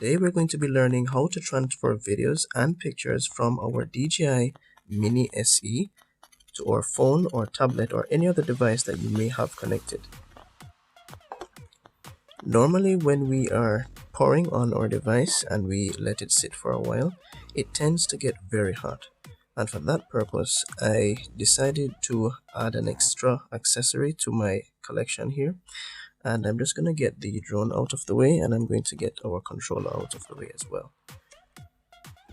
Today we're going to be learning how to transfer videos and pictures from our DJI Mini SE to our phone or tablet or any other device that you may have connected. Normally when we are powering on our device and we let it sit for a while, it tends to get very hot. And for that purpose, I decided to add an extra accessory to my collection here. And I'm just going to get the drone out of the way, and I'm going to get our controller out of the way as well.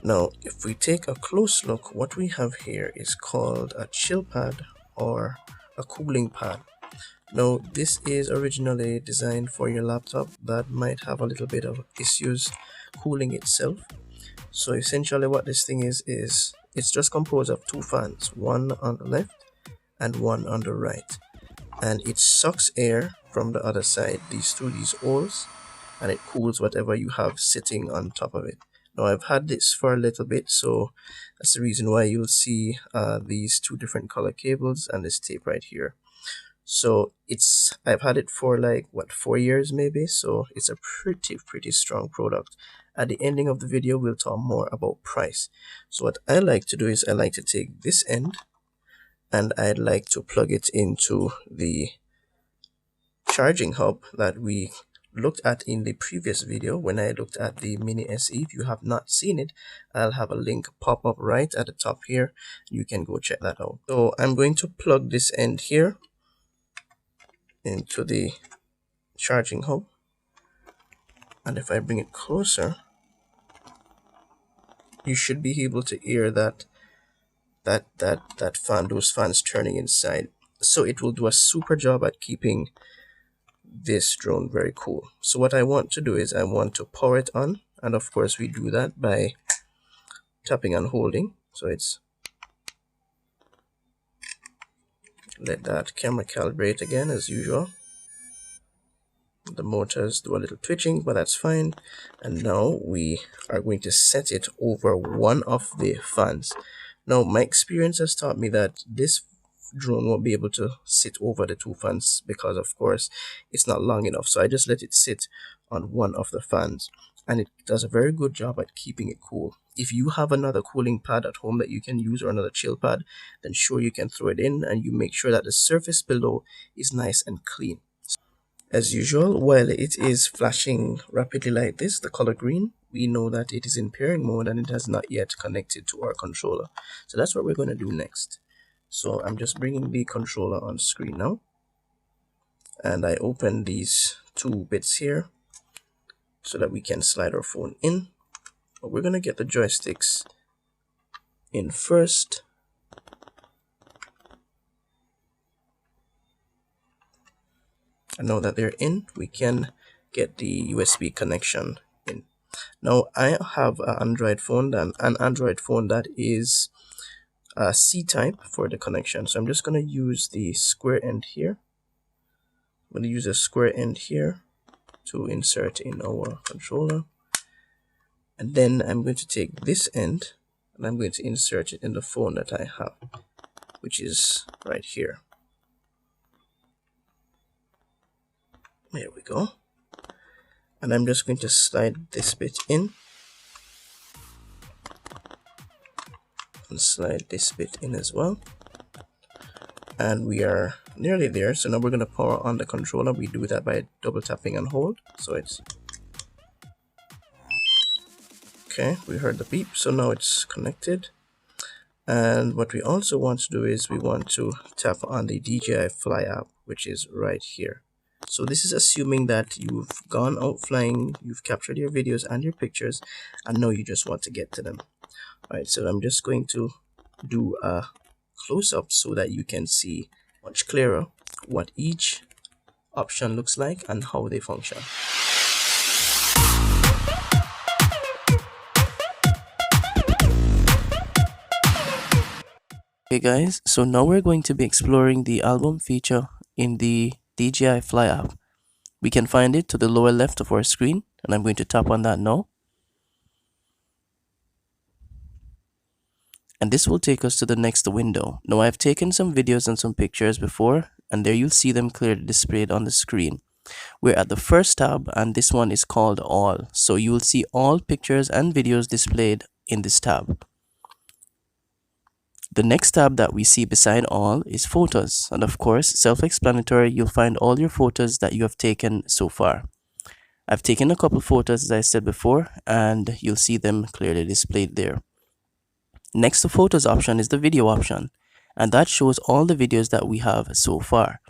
Now, if we take a close look, what we have here is called a chill pad or a cooling pad. Now, this is originally designed for your laptop that might have a little bit of issues cooling itself. So essentially what this thing is it's just composed of two fans, one on the left and one on the right. And it sucks air from the other side through these holes, and it cools whatever you have sitting on top of it. Now I've had this for a little bit, so that's the reason why you'll see these two different color cables and this tape right here. So I've had it for like 4 years maybe, so it's a pretty strong product. At the ending of the video we'll talk more about price. So what I like to do is I like to take this end and I'd like to plug it into the charging hub that we looked at in the previous video when I looked at the Mini SE. If you have not seen it, I'll have a link pop up right at the top here. You can go check that out. So I'm going to plug this end here into the charging hub, and if I bring it closer, you should be able to hear that fan, those fans turning inside. So it will do a super job at keeping this drone very cool. So what I want to do is I want to power it on, and of course we do that by tapping and holding. So it's let that camera calibrate again as usual. The motors do a little twitching, but that's fine. And now we are going to set it over one of the fans. Now my experience has taught me that this drone won't be able to sit over the two fans because of course it's not long enough. So I just let it sit on one of the fans, and it does a very good job at keeping it cool. If you have another cooling pad at home that you can use or another chill pad, then sure, you can throw it in, and you make sure that the surface below is nice and clean. As usual, while it is flashing rapidly like this, the color green, we know that it is in pairing mode and it has not yet connected to our controller. So that's what we're going to do next. So I'm just bringing the controller on screen now, and I open these two bits here so that we can slide our phone in. But we're going to get the joysticks in first. And now that they're in, we can get the USB connection in. Now I have an Android phone that is C-type for the connection. So I'm just going to use the square end here. I'm going to use a square end here to insert in our controller. And then I'm going to take this end and I'm going to insert it in the phone that I have, which is right here. There we go. And I'm just going to slide this bit in and slide this bit in as well. And we are nearly there. So now we're going to power on the controller. We do that by double tapping and hold. So it's okay. We heard the beep. So now it's connected. And what we also want to do is we want to tap on the Dji Fly App, which is right here. So this is assuming that you've gone out flying, you've captured your videos and your pictures, and now you just want to get to them. Alright, so I'm just going to do a close-up so that you can see much clearer what each option looks like and how they function. Okay guys, so now we're going to be exploring the album feature in the Dji Fly App. We can find it to the lower left of our screen, and I'm going to tap on that now. And this will take us to the next window. Now I've taken some videos and some pictures before, and there you'll see them clearly displayed on the screen. We're at the first tab, and this one is called All. So you will see all pictures and videos displayed in this tab. The next tab that we see beside All is Photos, and of course, self-explanatory, you'll find all your photos that you have taken so far. I've taken a couple photos, as I said before, and you'll see them clearly displayed there. Next to Photos option is the Video option, and that shows all the videos that we have so far.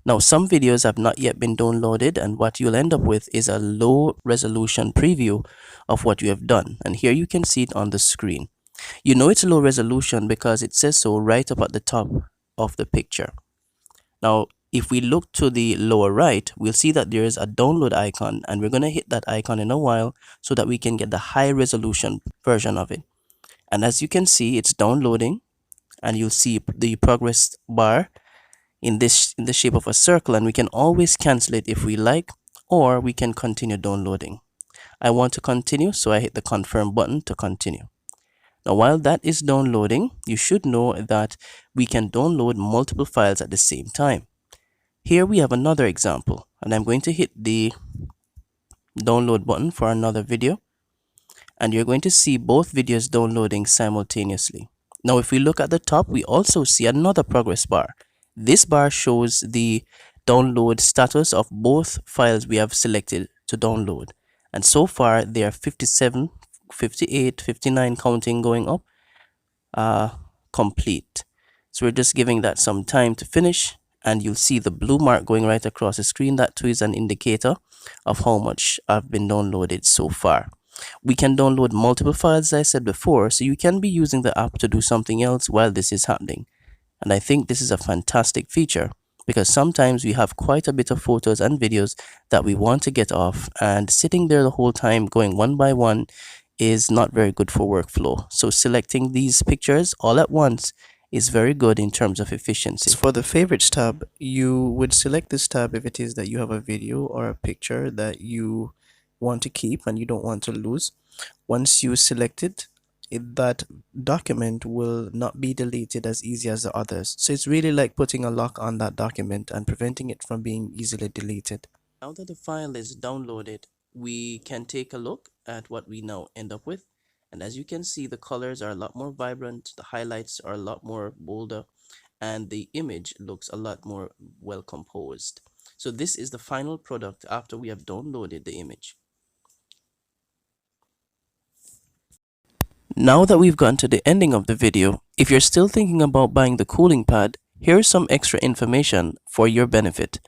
Now, some videos have not yet been downloaded, and what you'll end up with is a low resolution preview of what you have done, and here you can see it on the screen. You know it's low resolution because it says so right up at the top of the picture. Now, if we look to the lower right, we'll see that there is a download icon, and we're going to hit that icon in a while so that we can get the high resolution version of it. And as you can see, it's downloading, and you'll see the progress bar in the shape of a circle, and we can always cancel it if we like, or we can continue downloading. I want to continue, so I hit the confirm button to continue. Now, while that is downloading, you should know that we can download multiple files at the same time. Here we have another example, and I'm going to hit the download button for another video, and you're going to see both videos downloading simultaneously. Now, if we look at the top, we also see another progress bar. This bar shows the download status of both files we have selected to download, and so far they are 57, 58, 59 counting, going up, complete. So we're just giving that some time to finish, and you'll see the blue mark going right across the screen. That too is an indicator of how much have been downloaded so far. We can download multiple files, as I said before, so you can be using the app to do something else while this is happening. And I think this is a fantastic feature because sometimes we have quite a bit of photos and videos that we want to get off, and sitting there the whole time going one by one is not very good for workflow. So selecting these pictures all at once is very good in terms of efficiency. For the favorites tab, you would select this tab if it is that you have a video or a picture that you want to keep and you don't want to lose. Once you select it, that document will not be deleted as easy as the others. So it's really like putting a lock on that document and preventing it from being easily deleted. Now that the file is downloaded, we can take a look at what we now end up with. And as you can see, the colors are a lot more vibrant, the highlights are a lot more bolder, and the image looks a lot more well composed. So this is the final product after we have downloaded the image. Now that we've gotten to the ending of the video, if you're still thinking about buying the cooling pad, here's some extra information for your benefit.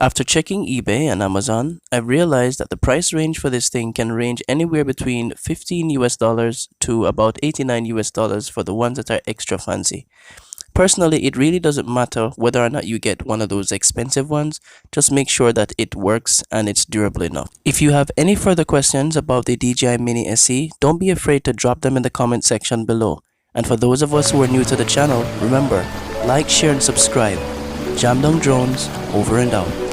After checking eBay and Amazon, I've realized that the price range for this thing can range anywhere between $15 US to about $89 US for the ones that are extra fancy. Personally, it really doesn't matter whether or not you get one of those expensive ones, just make sure that it works and it's durable enough. If you have any further questions about the DJI Mini SE, don't be afraid to drop them in the comment section below. And for those of us who are new to the channel, remember, like, share and subscribe. Dung Drones, over and out.